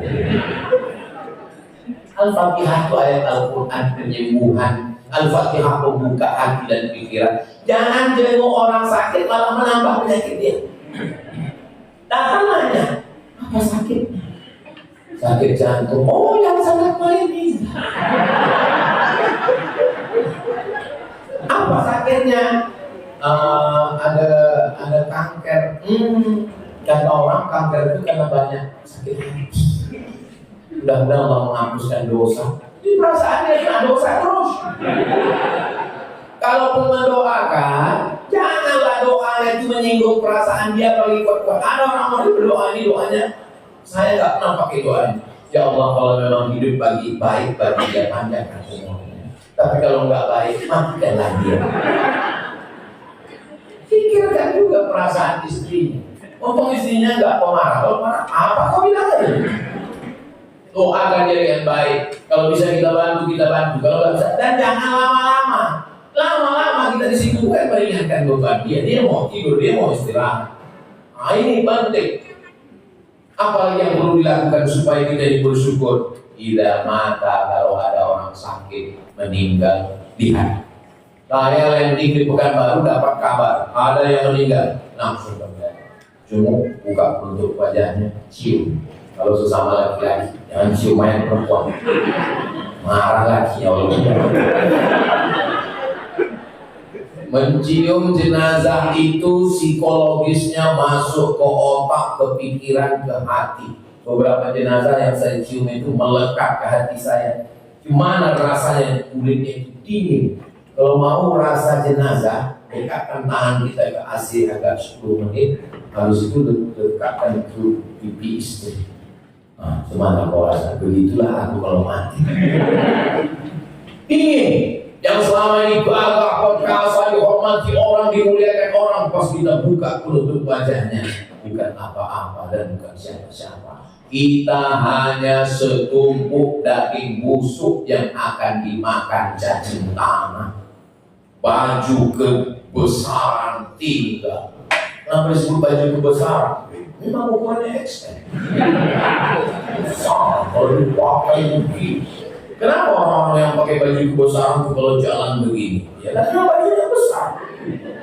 Al-Fatihah itu ayat Al-Quran penyembuhan. Al-Fatihah membuka hati dan pikiran. Jangan jenguk orang sakit malah menambah penyakit dia. Datang nanya, apa sakit? Sakit jantung. Oh, yang sangat ini. Apa sakitnya? Ada kanker. Kata orang kanker itu karena banyak sakit hati. Mudah-mudahan Allah menghapuskan dosa. Ini perasaannya kena dosa terus. Kalaupun mendoakan, janganlah doanya itu menyinggung perasaan dia paling kuat-kuat. Ada orang mau berdoa ini doanya, saya nggak pernah pakai doa ini. Ya Allah, kalau memang hidup bagi baik, bagi dia panjangkan umurnya. Tapi kalau nggak baik, matikanlah dia. Pikirkan juga perasaan istrinya. Untung istrinya nggak pemarah. Kalau marah, apa kau bilang aja? Doakan dia yang baik. Kalau bisa kita bantu, kita bantu. Kalau nggak bisa, dan jangan lama-lama. Lama-lama kita di situ bukan meringankan beban dia. Dia mau tidur, dia mau istirahat. Nah, ini penting. Apa yang perlu dilakukan supaya kita bersyukur? Tidak mata kalau ada orang sakit meninggal, lihat. Saya landing di Pekanbaru dapat kabar ada yang meninggal, langsung berjalan. Cuma buka bentuk wajahnya, cium. Kalau sesama laki-laki, jangan cium mayat perempuan. Marah lagi ya Allah. Mencium jenazah itu psikologisnya masuk ke otak, ke pikiran, ke hati. Beberapa jenazah yang saya cium itu melekat ke hati saya. Gimana rasanya, kulitnya itu dingin. Kalau mau rasa jenazah, dekatkan tangan kita ke AC agak 10 menit. Habis itu dekatkan ke pipi istri. Nah, gimana kau rasa? Begitulah aku kalau mati. Dingin. Yang selama ini bangga, perkasa, dihormati orang, dimuliakan orang, pas kita buka penutup wajahnya, bukan apa-apa dan bukan siapa-siapa. Kita hanya setumpuk daging busuk yang akan dimakan cacing tanah. Baju kebesaran tinggal. Kenapa disebut baju kebesaran? Memang ukurannya XL. Besar, kalau dipakai mungkin. Kenapa orang-orang yang pakai baju kebesaran itu kalau jalan begini? Ya karena bajunya besar.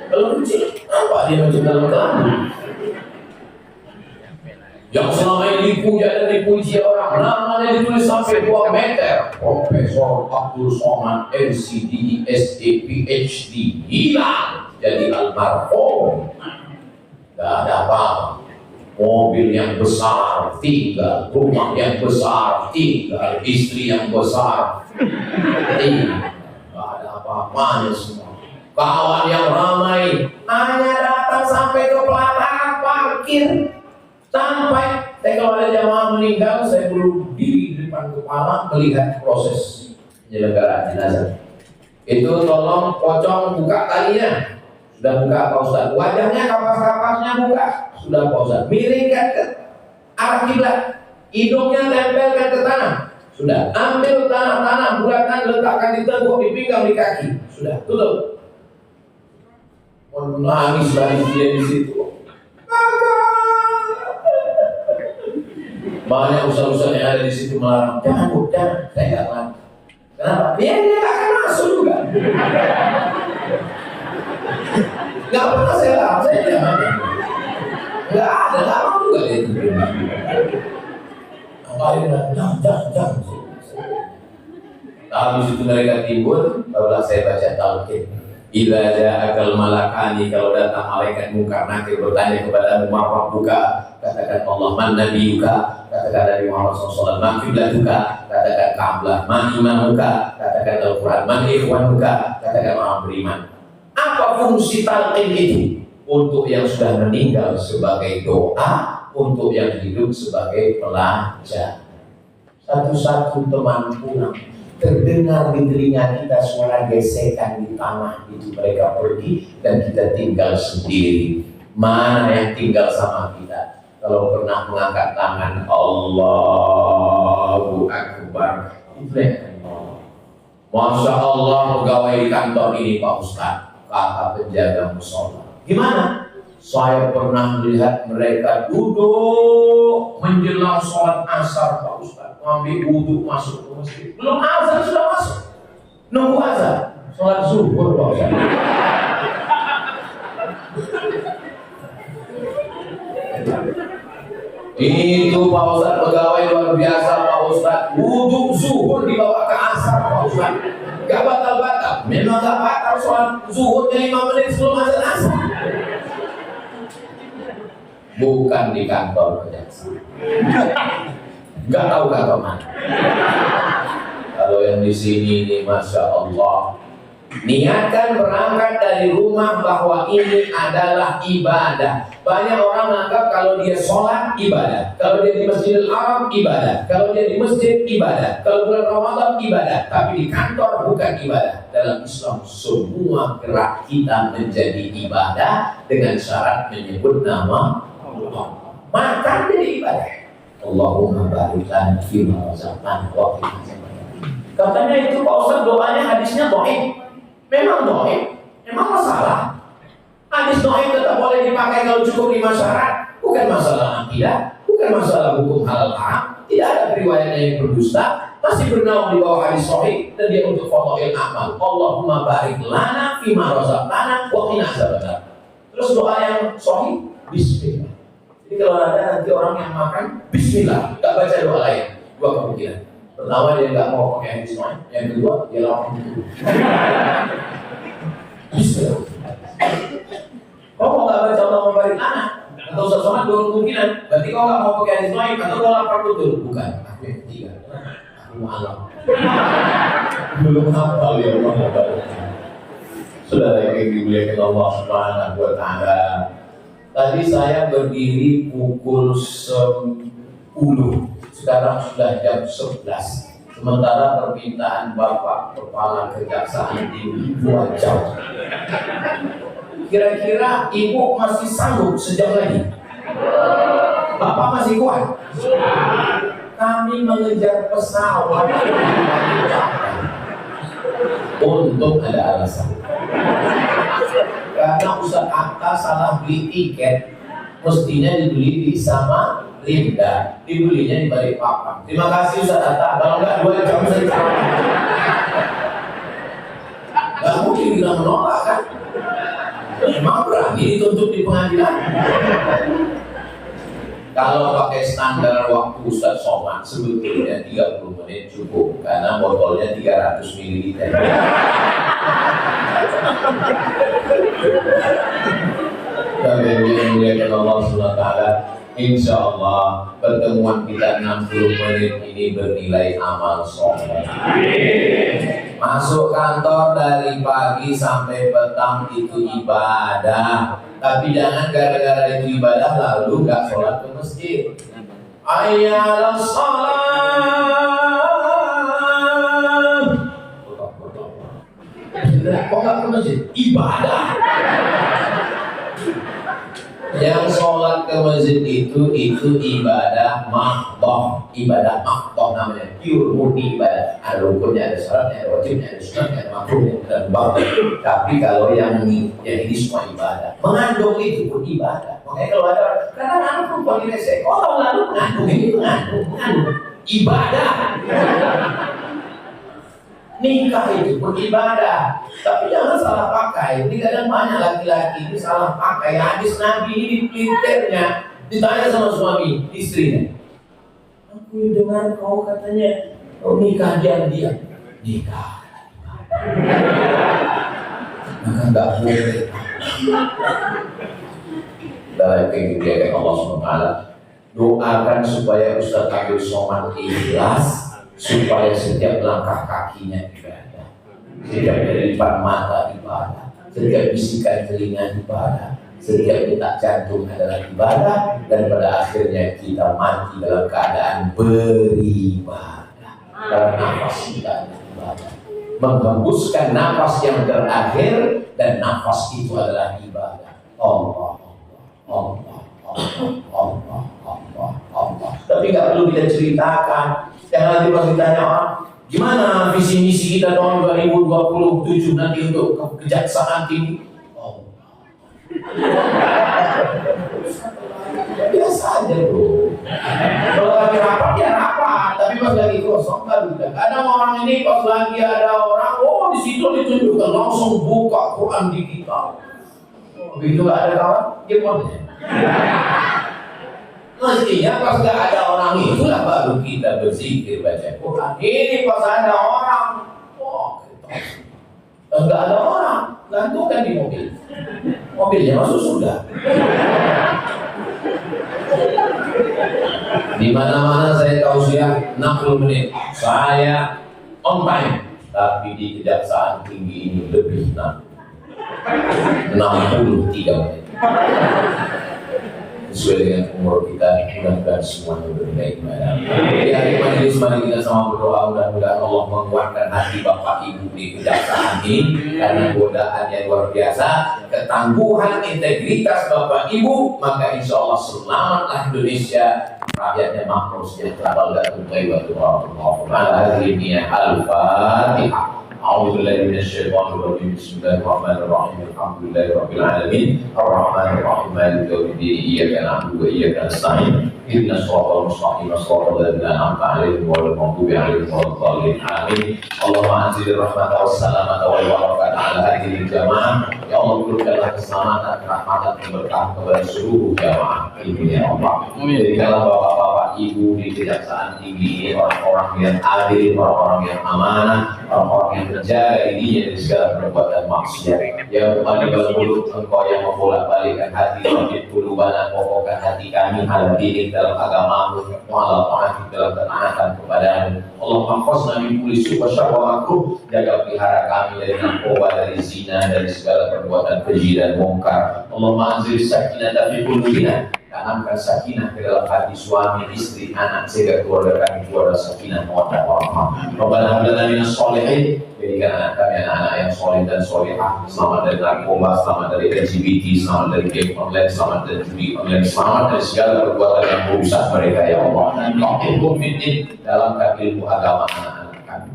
Kalau kecil, apa dia macam dalam kelambu? Yang selama ini dipuja dan dipuji orang, namanya ditulis sampai 2 meter. Profesor Abdul Somad, MCD, SD, PhD, hilang jadi almarhum. Gak ada apa. Mobil yang besar tinggal, rumah yang besar tinggal, istri yang besar tinggal. Gak ada apa-apanya semua. Kawan yang ramai hanya datang sampai ke pelataran parkir. Sampai kalau ada jamaah meninggal, saya belum diri di depan kepala melihat proses penyelenggaraan jenazah. Itu tolong pocong buka talinya. Sudah buka Pak Ustaz. Wajahnya kapas-kapasnya buka. Sudah Pak Ustaz. Miringkan ke arah kiblat. Hidungnya tempelkan ke tanah. Sudah. Ambil tanah-tanah bulatan, letakkan di teguk, di pinggang, di kaki. Sudah. Tutup. Menangis dari dia di situ. Banyak usaha-usaha yang ada di situ melarang. Jangan, jangan. Saya nggak mau. Kenapa? Dia nggak akan masuk juga. Nggak pernah saya larang, saya jangan. Nggak ada, nggak mau juga dia itu. Jangan. Habis itu mereka timbul, barulah saya baca talqin. Idza ja'akal malakani, kalau datang malaikat munkar nakir bertanya kepada Umar Rabbuka, katakan Allah man nabiyuka, katakan Nabi Muhammad SAW, man qiblatuka, katakan Ka'bah, man imamuka, katakan Al-Quran, man ikhwanuka, katakan orang beriman. Apa fungsi talqin itu? Untuk yang sudah meninggal sebagai doa, untuk yang hidup sebagai pelajar. Satu-satu teman pulang, terdengar di telinga kita suara gesekan di tanah, itu mereka pergi dan kita tinggal sendiri. Mana yang tinggal sama kita? Kalau pernah mengangkat tangan Allahu Akbar, itu yang Masya Allah, pegawai di kantor ini Pak Ustaz, kata penjaga musola. Gimana? Saya pernah melihat mereka duduk menjelang sholat asar Pak Ustaz, ngambil wudhu masuk ke masjid. Belum azan sudah masuk, nunggu azan sholat zuhur Pak Ustaz. Itu Pak Ustaz pegawai luar biasa Pak Ustaz, wudhu zuhur dibawa ke asar Pak Ustaz. Gak batal-batal, memang gak batal sholat zuhurnya 5 menit sebelum azan asar. Bukan di kantor kejaksaan. Gak tahu kantor mana. Kalau yang di sini ini, Masya Allah, Niatkan berangkat dari rumah bahwa ini adalah ibadah. Banyak orang menganggap kalau dia sholat ibadah, kalau dia di Masjidil Haram ibadah, kalau dia di masjid ibadah, kalau bulan Ramadan ibadah, tapi di kantor bukan ibadah. Dalam Islam semua gerak kita menjadi ibadah dengan syarat menyebut nama Allah. Makan jadi ibadah. Allahumma barik lana fima razaqtana wa qina adzabannar. Katanya itu Pak Ustaz doanya hadisnya dhaif. Memang dhaif, memang masalah. Hadis dhaif tetap boleh dipakai kalau cukup 5 syarat. Bukan masalah akidah, bukan masalah hukum halal haram. Tidak ada riwayatnya yang berdusta, masih bernaung di bawah hadis sahih dan dia untuk fadhail amal. Allahumma barik lana fima razaqtana wa qina adzabannar. Terus doa yang sahih bismillah. Jadi kalau ada nanti orang yang makan bismillah, enggak baca doa lain. Dua kemungkinan. Pertama dia nggak mau pakai hadis lain, yang kedua dia lawan itu. Bismillah. Kau mau nggak baca Allah membarik anak atau usah sholat, dua kemungkinan. Berarti kau nggak mau pakai hadis lain atau kau lapar betul? Bukan. Aku yang ketiga. Aku mau alam. Belum hafal ya Allah. Saudara yang dimuliakan Allah Subhanahu wa Ta'ala. Tadi saya berdiri pukul 10. Sekarang sudah jam 11. Sementara permintaan Bapak Kepala Kejaksaan Tinggi 2 jam. Kira-kira Ibu masih sanggup sejam lagi? Bapak masih kuat? Kami mengejar pesawat. Untung ada alasan. Karena Ustaz Atta salah beli tiket, mestinya dibeli di Samarinda, dibelinya di Balikpapan. Terima kasih Ustaz Atta, kalau nggak 2 jam saja. Nggak mungkin kita menolak kan? Memang berani dituntut di pengadilan. Kalau pakai standar waktu Ustaz Somad sebetulnya 30 menit cukup, karena botolnya 300 ml. Kami muliakan Allah SWT. Insya Allah pertemuan kita 60 menit ini bernilai amal soleh. Masuk kantor dari pagi sampai petang itu ibadah. Tapi jangan gara-gara itu ibadah lalu gak sholat ke masjid. Ayyalas sholat. Kok gak ke masjid? Ibadah. Yang sholat ke masjid itu ibadah mahdoh. Ibadah mahdoh namanya, pure murni ibadah. Ada rukunnya, ada syaratnya, ada wajibnya, ada sunatnya, ada makruhnya, ada bab. Tapi kalau yang ini semua ibadah. Mengandung itu pun ibadah. Makanya kalau ada kadang-kadang perempuan ini saya, oh lalu mengandung ini mengandung ibadah. Nikah itu pun ibadah, tapi jangan salah pakai. Ini kadang banyak laki-laki ini salah pakai. Hadis Nabi ini di Twitternya ditanya sama suami istrinya, aku dengar kau katanya kau nikah dia nikah, maka nggak boleh. Dalam kemudian Allah SWT doakan supaya Ustaz Abdul Somad ikhlas, supaya setiap langkah kakinya ibadah, setiap delipat mata ibadah, setiap bisikan telinga ibadah, setiap detak jantung adalah ibadah, dan pada akhirnya kita mati dalam keadaan beribadah. Karena nafas kita adalah ibadah, menghembuskan nafas yang terakhir, dan nafas itu adalah ibadah. Allah, Allah, Allah, Allah, Allah, Allah. Tapi nggak perlu kita ceritakan. Jangan nanti pas ditanya orang, gimana visi misi kita tahun 2027 nanti untuk kejaksaan tinggi? Oh, biasa aja bro. Kalau lagi rapat ya rapat, tapi pas lagi kosong kan udah. Kadang orang ini pas lagi ada orang, oh di situ ditunjukkan langsung buka Quran digital. Begitu nggak ada kawan, dia boleh. Mestinya pas gak ada orang itulah baru kita berzikir baca Quran. Ini pas ada orang, pas gak ada orang, gantungkan di mobil. Mobilnya masuk surga. Di mana-mana saya tahu siap 60 menit. Saya on time. tapi di Kejaksaan Tinggi ini lebih 63 menit. Sesuai dengan umur kita, mudah-mudahan semuanya berbaik. Di akhir majelis mari kita sama berdoa, mudah-mudahan Allah menguatkan hati Bapak Ibu di Kejaksaan ini, karena godaannya luar biasa. Ketangguhan integritas Bapak Ibu, maka insya Allah selamatlah Indonesia, rakyatnya makmur sejahtera. Al-Fatihah. أعوذ بالله من الشيطان الرجيم بسم الله الرحمن الرحيم الحمد لله رب العالمين الرحمن الرحيم مالك يوم الدين إياك نعبد وإياك نستعين اهدنا الصراط المستقيم صراط الذين أنعمت عليهم غير المغضوب عليهم ولا الضالين آمين اللهم أنزل الرحمة والسلامة والبركة على هذه الجماعة يا الله berikanlah keselamatan, rahmatan, keberkahan kepada seluruh jamaah ini ya Allah. Berikanlah bapak-bapak ibu di Kejaksaan Tinggi, orang-orang yang adil, orang-orang yang amanah, orang-orang yang menjaga dirinya dari segala perbuatan maksiat. Ya Muqallibal Qulub, Engkau yang membolak-balikkan hati, wajib qulubana, kokohkan hati kami ala dinik dalam agamamu, wa'ala ta'atik dalam ketaatan kepadamu. Allah mahfazna min kulli su' wa syarr wa makruh, jaga pelihara kami dari narkoba, dari zina, dari segala perbuatan keji dan mungkar. Allahumma anzil sakinata fi qulubina, tanamkan sakinah ke dalam hati suami, istri, anak, sehingga keluarga kami keluarga sakinah mawaddah warahmah. Rabbana hab lana minas sholihin, berikan anak kami anak-anak yang soleh dan solehah, selamat dari narkoba, selamat dari LGBT, selamat dari game online, selamat dari judi online, selamat dari segala perbuatan yang merusak mereka ya Allah. Faqihhum fid-din, dalamkan ilmu agama anak-anak kami.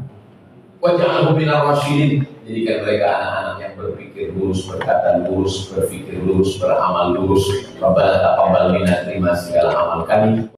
Waj'alhum minar rasyidin, jadikan mereka anak-anak yang berpikir lurus, berkata lurus, berpikir lurus, beramal lurus. Rabbana taqabbal minna, terima segala amal kami.